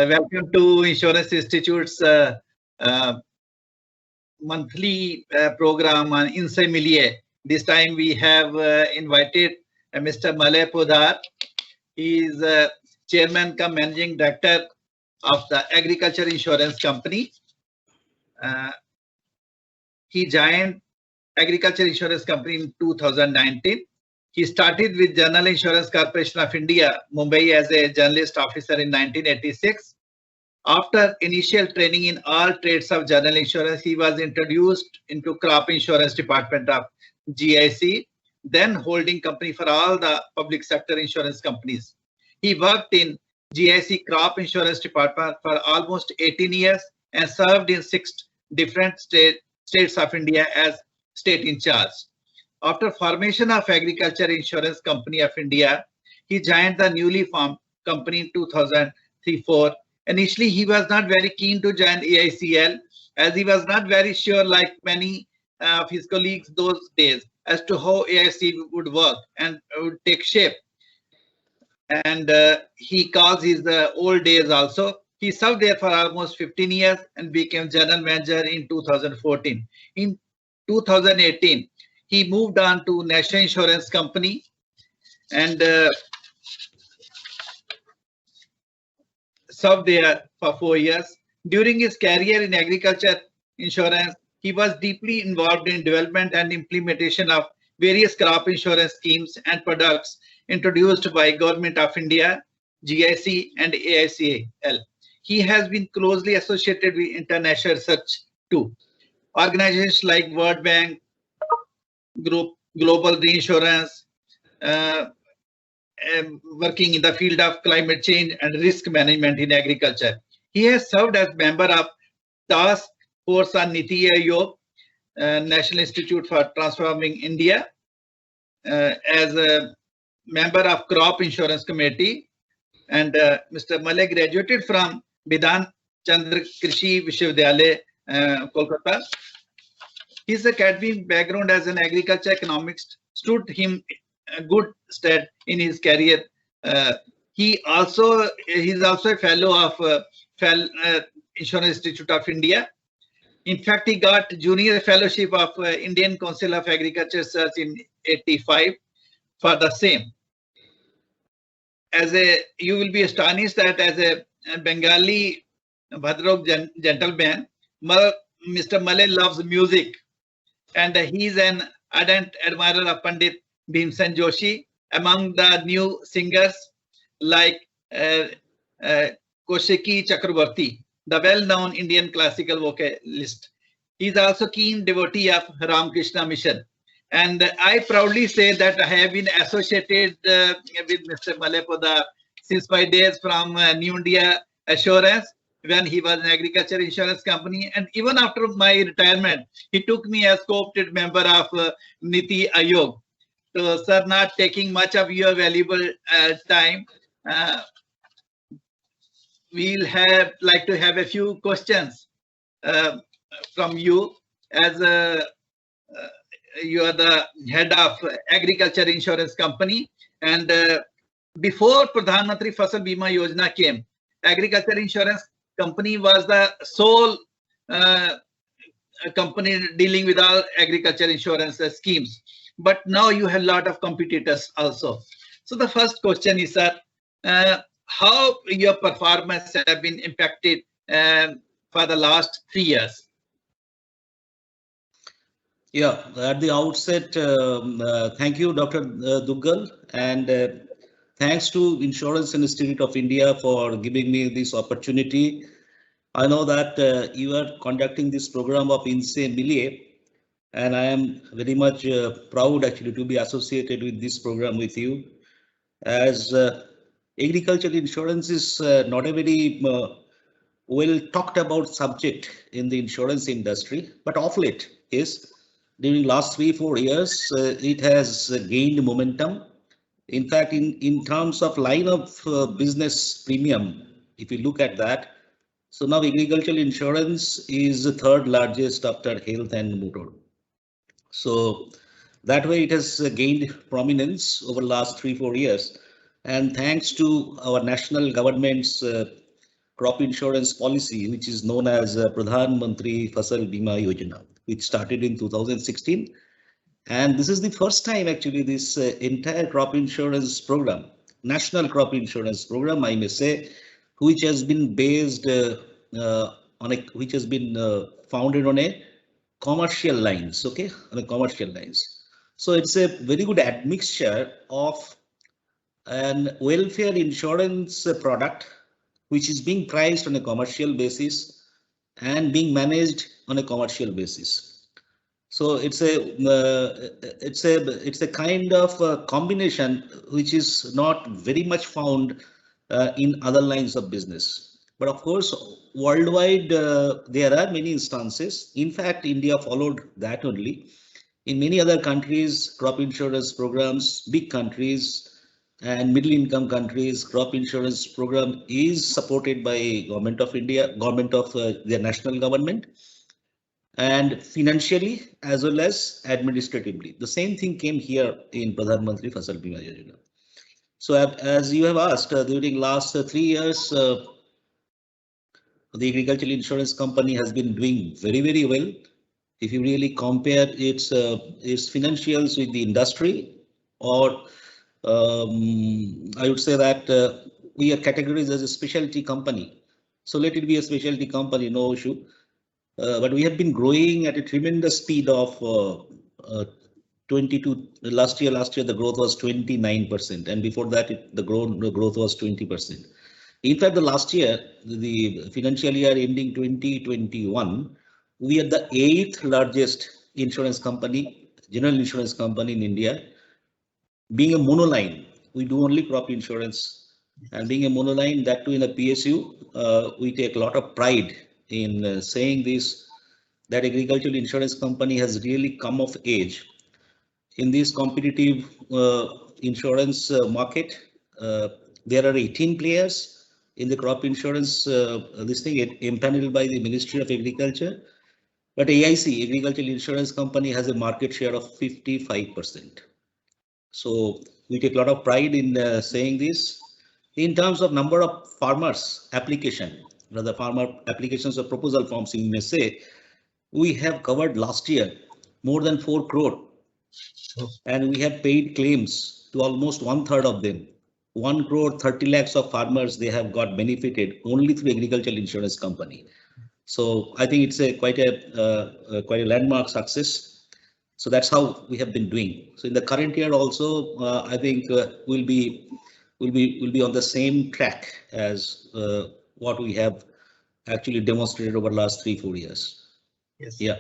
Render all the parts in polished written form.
Welcome to Insurance Institute's monthly program on Inse Miliye. This time we have invited Mr. Malay Podar. He is Chairman cum Managing Director of the Agriculture Insurance Company. He joined Agriculture Insurance Company in 2019. He started with General Insurance Corporation of India, Mumbai, as a journalist officer in 1986. After initial training in all trades of general insurance, he was introduced into crop insurance department of GIC, then holding company for all the public sector insurance companies. He worked in GIC crop insurance department for almost 18 years and served in 6 different states of India as state in charge. After formation of Agriculture Insurance Company of India, he joined the newly formed company in 2003-04. Initially, he was not very keen to join AICL, as he was not very sure, like many of his colleagues those days, as to how AIC would work and would take shape. And he calls his old days also. He served there for almost 15 years and became general manager in 2014. In 2018, he moved on to National Insurance Company and served there for 4 years. During his career in agriculture insurance, he was deeply involved in development and implementation of various crop insurance schemes and products introduced by Government of India, GIC and AICL. He has been closely associated with international research too. Organizations like World Bank, Global Reinsurance, working in the field of climate change and risk management in agriculture. He has served as member of Task Force on Niti Aayog, National Institute for Transforming India, as a member of Crop Insurance Committee, and Mr. Malay graduated from Bidhan Chandra Krishi Vishwavidyalaya, Kolkata. His academic background as an agriculture economist stood him a good stead in his career. He is also a fellow of Insurance Institute of India. In fact, he got junior fellowship of Indian Council of Agriculture Research in '85 for the same. You will be astonished that as a Bengali Bhadrag gentleman, Mr. Malay loves music, and he is an ardent admirer of Pandit Bhimsen Joshi. Among the new singers like Kaushiki Chakrabarti, the well-known Indian classical vocalist. He is also keen devotee of Ramakrishna Mission. And I proudly say that I have been associated with Mr. Malay Podar since my days from New India Assurance, when he was an agriculture insurance company. And even after my retirement, he took me as co-opted member of Niti Aayog. So, sir, not taking much of your valuable time, we'll like to have a few questions from you, as you are the head of Agriculture Insurance Company. And before Pradhan Mantri Fasal Bima Yojana came, Agriculture Insurance Company was the sole company dealing with all agriculture insurance schemes. But now you have a lot of competitors also. So the first question is, sir, how your performance have been impacted for the last 3 years? Yeah, at the outset, thank you, Dr. Duggal, and thanks to Insurance Institute of India for giving me this opportunity. I know that you are conducting this program of Inse Miliye, and I am very much proud actually to be associated with this program with you. As agricultural insurance is not a very well talked about subject in the insurance industry, but of late is during last 3-4 years it has gained momentum. In fact, in terms of line of business premium, if you look at that, so now agricultural insurance is the 3rd largest after health and motor. So that way it has gained prominence over the last 3-4 years. And thanks to our national government's crop insurance policy, which is known as Pradhan Mantri Fasal Bima Yojana, which started in 2016. And this is the first time actually this entire crop insurance program, national crop insurance program, I may say, which has been based which has been founded on a commercial lines, okay, on a commercial lines. So it's a very good admixture of an welfare insurance product, which is being priced on a commercial basis and being managed on a commercial basis. So it's a kind of combination which is not very much found in other lines of business. But of course, worldwide there are many instances. In fact, India followed that only. In many other countries, crop insurance programs, big countries and middle income countries, crop insurance program is supported by Government of India, government of their national government, and financially as well as administratively. The same thing came here in Pradhan Mantri Fasal Bima Yojana. So as you have asked, during last 3 years, the agricultural insurance company has been doing very, very well. If you really compare its financials with the industry, or I would say that we are categorized as a specialty company. So let it be a specialty company, no issue. But we have been growing at a tremendous speed of 22. Last year the growth was 29%, and before that the growth was 20%. In fact, the last year, the financial year ending 2021, we are the 8th largest insurance company, general insurance company in India. Being a monoline, we do only crop insurance, and being a monoline, that too in a PSU, we take a lot of pride in saying this, that agricultural insurance company has really come of age in this competitive insurance market. There are 18 players in the crop insurance, this thing empaneled by the Ministry of Agriculture, but AIC, Agricultural Insurance Company, has a market share of 55%. So we take a lot of pride in saying this. In terms of number of farmers application, rather farmer applications or proposal forms, you may say, we have covered last year more than 4 crore, and we have paid claims to almost 1/3 of them. 1 crore 30 lakhs of farmers, they have got benefited only through agricultural insurance company. So I think it's quite a landmark success. So that's how we have been doing. So in the current year also, I think we'll be on the same track as what we have actually demonstrated over the last 3-4 years. Yes. Yeah.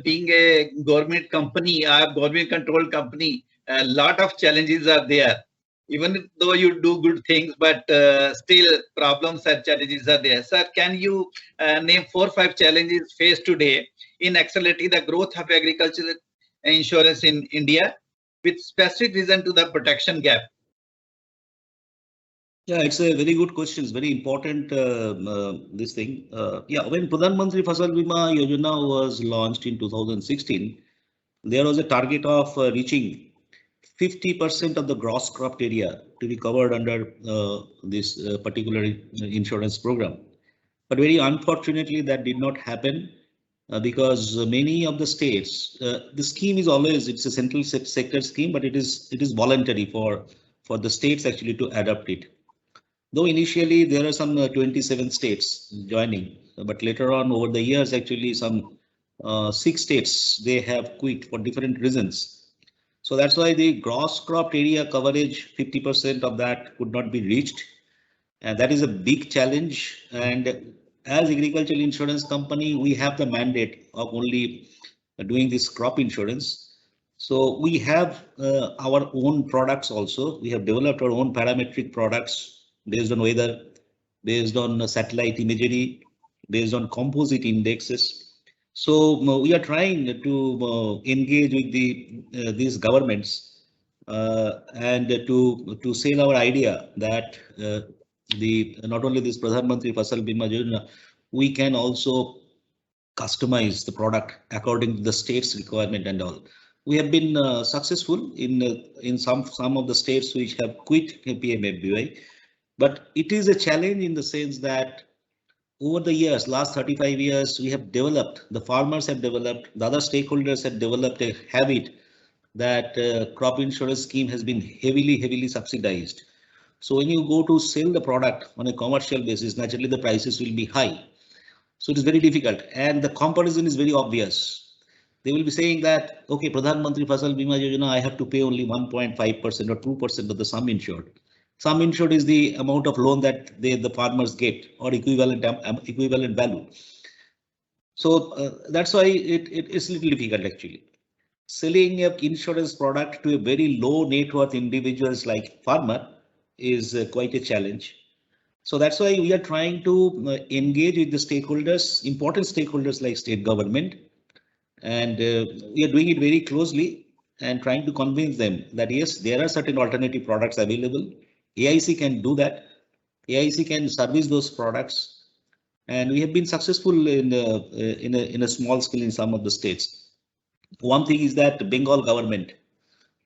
Being a government company, a government controlled company, a lot of challenges are there. Even though you do good things, but still problems and challenges are there. Sir, can you name 4 or 5 challenges faced today in accelerating the growth of agricultural insurance in India, with specific reason to the protection gap? Yeah, it's a very good question. It's very important, this thing. Yeah, when Pradhan Mantri Fasal Bima Yojana was launched in 2016, there was a target of reaching 50% of the gross cropped area to be covered under this particular insurance program. But very unfortunately, that did not happen because many of the states, the scheme is always, it's a central sector scheme, but it is voluntary for the states actually to adopt it. Though initially there are some 27 states joining, but later on over the years, actually some 6 states, they have quit for different reasons. So that's why the gross cropped area coverage, 50% of that could not be reached. And that is a big challenge. And as agricultural insurance company, we have the mandate of only doing this crop insurance. So we have our own products also. We have developed our own parametric products based on weather, based on satellite imagery, based on composite indexes. So we are trying to engage with these governments and to sell our idea that not only this Pradhan Mantri Fasal Bima Yojana, we can also customize the product according to the state's requirement and all. We have been successful in some of the states which have quit PMFBY. But it is a challenge in the sense that over the years, last 35 years, we have developed, the farmers have developed, the other stakeholders have developed a habit that crop insurance scheme has been heavily subsidized. So when you go to sell the product on a commercial basis, naturally the prices will be high. So it is very difficult, and the comparison is very obvious. They will be saying that, okay, Pradhan Mantri Fasal Bima Yojana, I have to pay only 1.5% or 2% of the sum insured. Sum insured is the amount of loan that the farmers get, or equivalent value. So that's why it is a little difficult actually. Selling an insurance product to a very low net worth individuals like farmer is quite a challenge. So that's why we are trying to engage with the stakeholders, important stakeholders like state government, and we are doing it very closely and trying to convince them that yes, there are certain alternative products available. AIC can do that. AIC can service those products, and we have been successful in a small scale in some of the states. One thing is that Bengal government.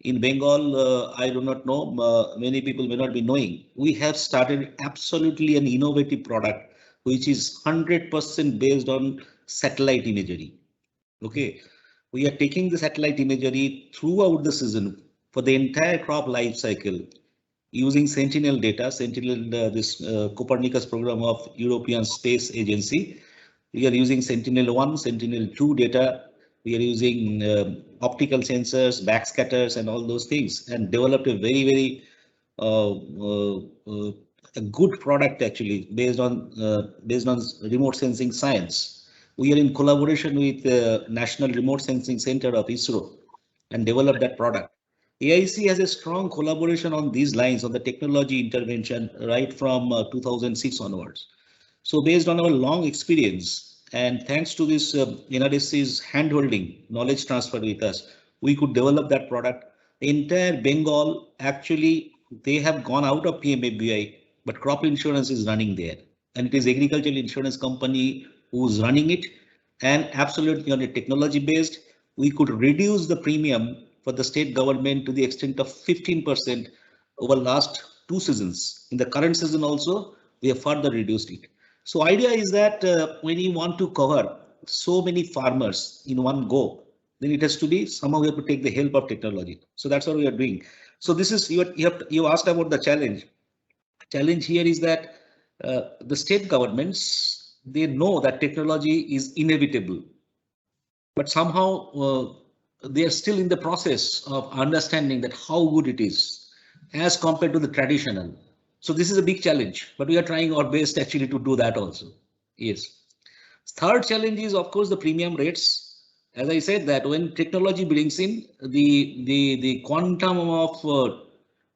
In Bengal, I do not know, many people may not be knowing, we have started absolutely an innovative product, which is 100% based on satellite imagery. Okay, we are taking the satellite imagery throughout the season for the entire crop life cycle using Sentinel data, Sentinel, this Copernicus program of European Space Agency. We are using Sentinel-1, Sentinel-2 data. We are using optical sensors, backscatters, and all those things, and developed a very a good product actually based on remote sensing science. We are in collaboration with National Remote Sensing Center of ISRO and developed that product. AIC has a strong collaboration on these lines on the technology intervention right from 2006 onwards. So based on our long experience and thanks to this NRSC's handholding, knowledge transfer with us, we could develop that product. The entire Bengal, actually, they have gone out of PMFBI, but crop insurance is running there. And it is agricultural insurance company who's running it. And absolutely on a technology based, we could reduce the premium for the state government to the extent of 15% over last 2 seasons. In the current season also, we have further reduced it. So idea is that when you want to cover so many farmers in one go, then it has to be somehow we have to take the help of technology. So that's what we are doing. So this is you asked about the challenge. Challenge here is that the state governments, they know that technology is inevitable, but somehow they are still in the process of understanding that how good it is as compared to the traditional. So this is a big challenge, but we are trying our best actually to do that also. Yes. Third challenge is of course the premium rates. As I said that when technology brings in the quantum of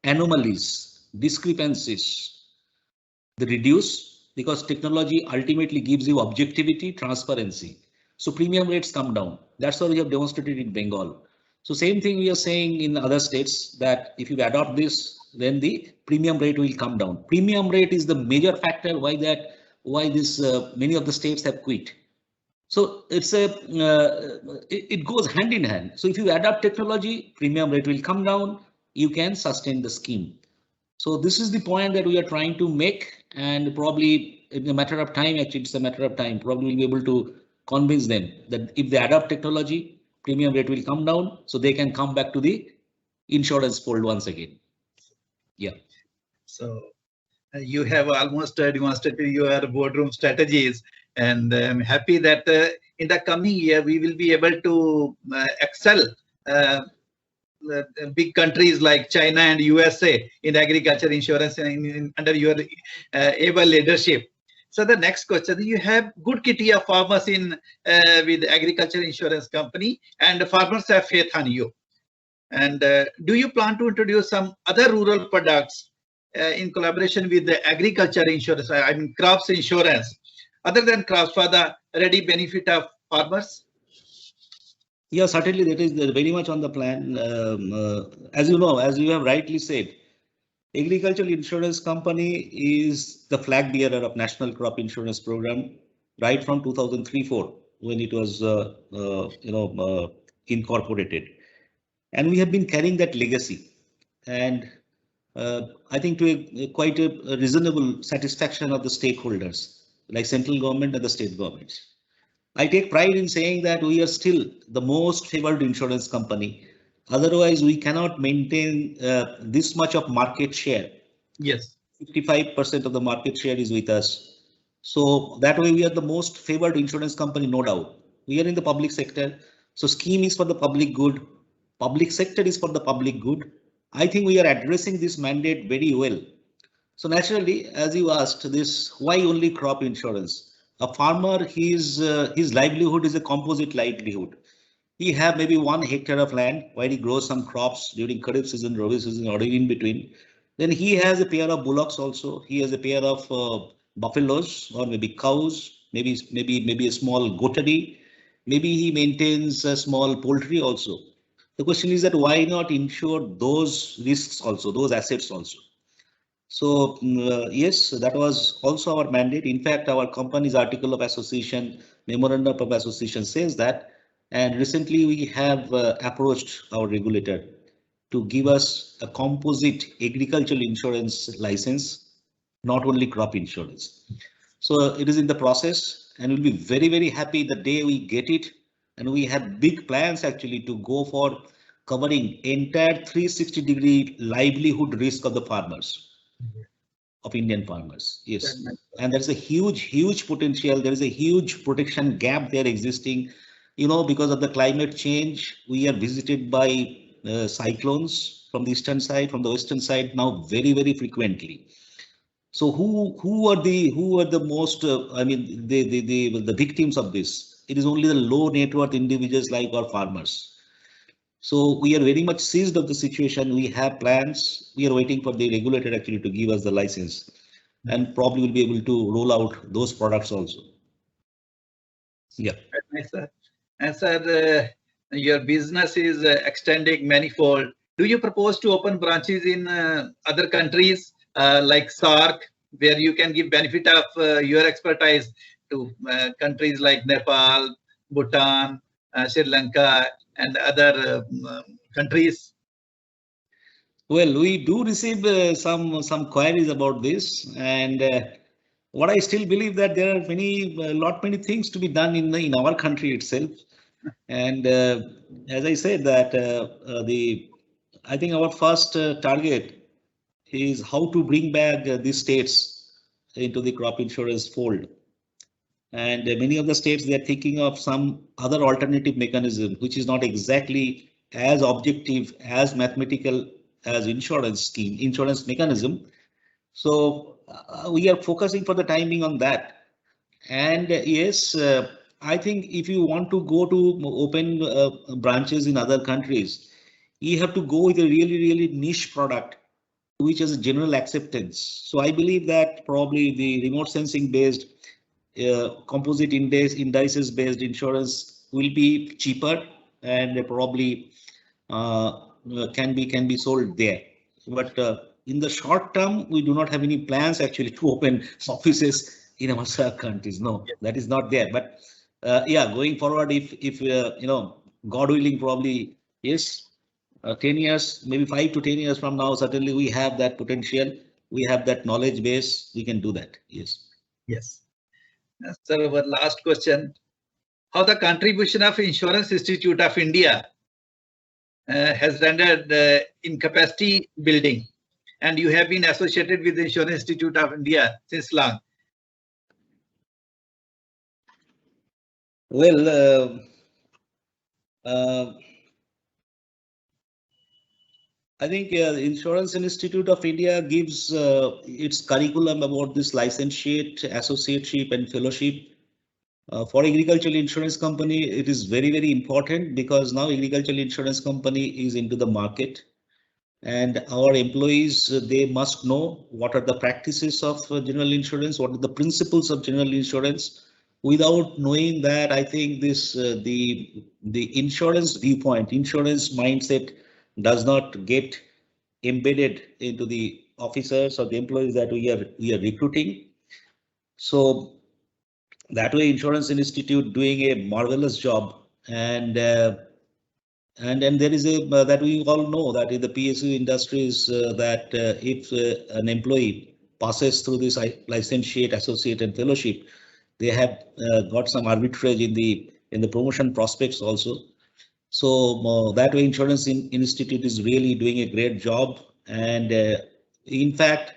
anomalies, discrepancies, they reduce because technology ultimately gives you objectivity, transparency. So premium rates come down. That's what we have demonstrated in Bengal. So same thing we are saying in other states that if you adopt this, then the premium rate will come down. Premium rate is the major factor why this many of the states have quit. So it's it goes hand in hand. So if you adopt technology, premium rate will come down. You can sustain the scheme. So this is the point that we are trying to make, and probably in a matter of time, actually it's a matter of time, probably we'll be able to convince them that if they adopt technology, premium rate will come down so they can come back to the insurance fold once again. Yeah. So you have almost demonstrated your boardroom strategies, and I'm happy that in the coming year we will be able to excel big countries like China and USA in agriculture insurance under your able leadership. So the next question, you have good kitty of farmers in with agriculture insurance company, and farmers have faith on you. And do you plan to introduce some other rural products in collaboration with the agriculture insurance, I mean crops insurance, other than crops for the ready benefit of farmers? Yeah, certainly that is very much on the plan. As you know, as you have rightly said, agricultural insurance company is the flag bearer of National Crop Insurance Program right from 2003-04 when it was incorporated, and we have been carrying that legacy. And I think to quite a reasonable satisfaction of the stakeholders, like central government and the state governments. I take pride in saying that we are still the most favored insurance company. Otherwise, we cannot maintain this much of market share. Yes. 55% of the market share is with us. So that way we are the most favored insurance company, no doubt. We are in the public sector. So scheme is for the public good. Public sector is for the public good. I think we are addressing this mandate very well. So naturally, as you asked this, why only crop insurance? A farmer, his livelihood is a composite livelihood. He have maybe 1 hectare of land where he grows some crops during Kharif season, Rabi season, or in between. Then he has a pair of bullocks also. He has a pair of buffaloes or maybe cows, maybe a small goattery. Maybe he maintains a small poultry also. The question is that why not insure those risks also, those assets also? So yes, that was also our mandate. In fact, our company's article of association, memorandum of association says that. And recently we have approached our regulator to give us a composite agricultural insurance license, not only crop insurance. So it is in the process, and we'll be very, very happy the day we get it. And we have big plans actually to go for covering entire 360-degree livelihood risk of the farmers, of Indian farmers. Yes. And there's a huge potential. There is a huge protection gap there existing. You know, because of the climate change, we are visited by cyclones from the eastern side, from the western side now very frequently. So who are the most I mean the victims of this? It is only the low net worth individuals like our farmers. So we are very much seized of the situation. We have plans. We are waiting for the regulator actually to give us the license, and probably will be able to roll out those products also. Yeah. Nice, sir. And sir, your business is extending manifold. Do you propose to open branches in other countries like SAARC, where you can give benefit of your expertise to countries like Nepal, Bhutan, Sri Lanka, and other countries? Well, we do receive some queries about this, and what I still believe that there are many things to be done in our country itself. And as I said that I think our first target is how to bring back these states into the crop insurance fold. And many of the states, they are thinking of some other alternative mechanism, which is not exactly as objective, as mathematical as insurance mechanism. So we are focusing for the timing on that. And yes, I think if you want to go to open branches in other countries, you have to go with a really niche product which has a general acceptance. So I believe that probably the remote sensing based composite indices based insurance will be cheaper and probably can be sold there. But in the short term, we do not have any plans actually to open offices in our countries. No, that is not there. But yeah, going forward, if you know, God willing, probably yes, 10 years, maybe 5 to 10 years from now, certainly we have that potential. We have that knowledge base. We can do that. Yes. Yes. So our last question: how the contribution of Insurance Institute of India has rendered in capacity building, and you have been associated with the Insurance Institute of India since long. Well, I think the Insurance Institute of India gives its curriculum about this licentiate, associateship, and fellowship. For agricultural insurance company, it is very important because now agricultural insurance company is into the market, and our employees, they must know what are the practices of general insurance, what are the principles of general insurance. Without knowing that, I think this the insurance viewpoint, insurance mindset does not get embedded into the officers or the employees that we are recruiting. So that way, Insurance Institute doing a marvelous job, and And there is a that we all know that in the PSU industries that if an employee passes through this licentiate, associate, and fellowship, they have got some arbitrage in the promotion prospects also. So that way, Insurance Institute is really doing a great job. And in fact,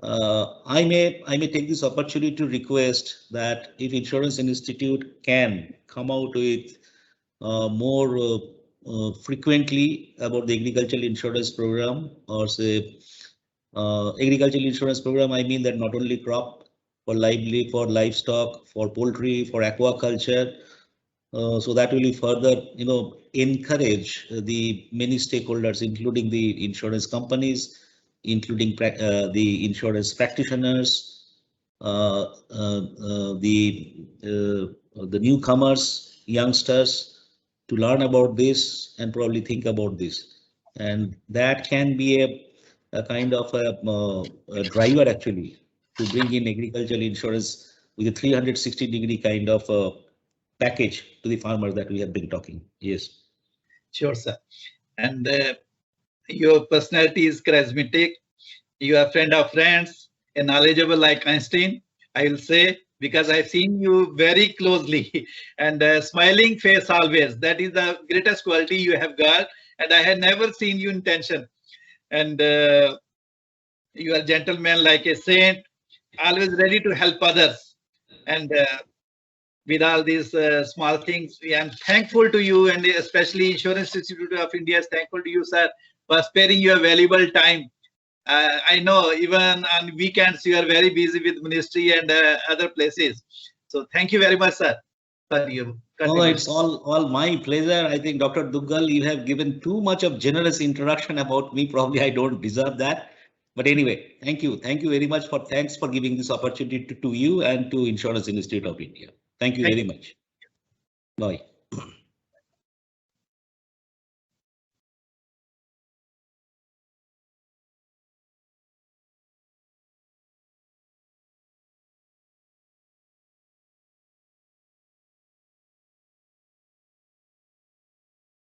I may take this opportunity to request that if Insurance Institute can come out with more frequently about the agricultural insurance program, or say agricultural insurance program, I mean that not only crop, for livestock, for poultry, for aquaculture. So that will further, encourage the many stakeholders, including the insurance companies, including the insurance practitioners, the newcomers, youngsters, to learn about this and probably think about this. And that can be a kind of a driver actually to bring in agricultural insurance with a 360-degree kind of package to the farmers that we have been talking. Yes. Sure, sir. And your personality is charismatic. You are a friend of friends, a knowledgeable like Einstein, I will say, because I've seen you very closely, and a smiling face always. That is the greatest quality you have got, and I had never seen you in tension. And you are a gentleman like a saint, always ready to help others. And with all these small things, I am thankful to you, and especially Insurance Institute of India is thankful to you, sir, for sparing your valuable time. I know even on weekends you are very busy with ministry and other places. So thank you very much, sir, for you. Oh, it's all my pleasure. I think Dr. Duggal, you have given too much of generous introduction about me. Probably I don't deserve that. But anyway, thank you. Thank you very much thanks for giving this opportunity to you and to Insurance Institute of India. Thank you very much. Bye.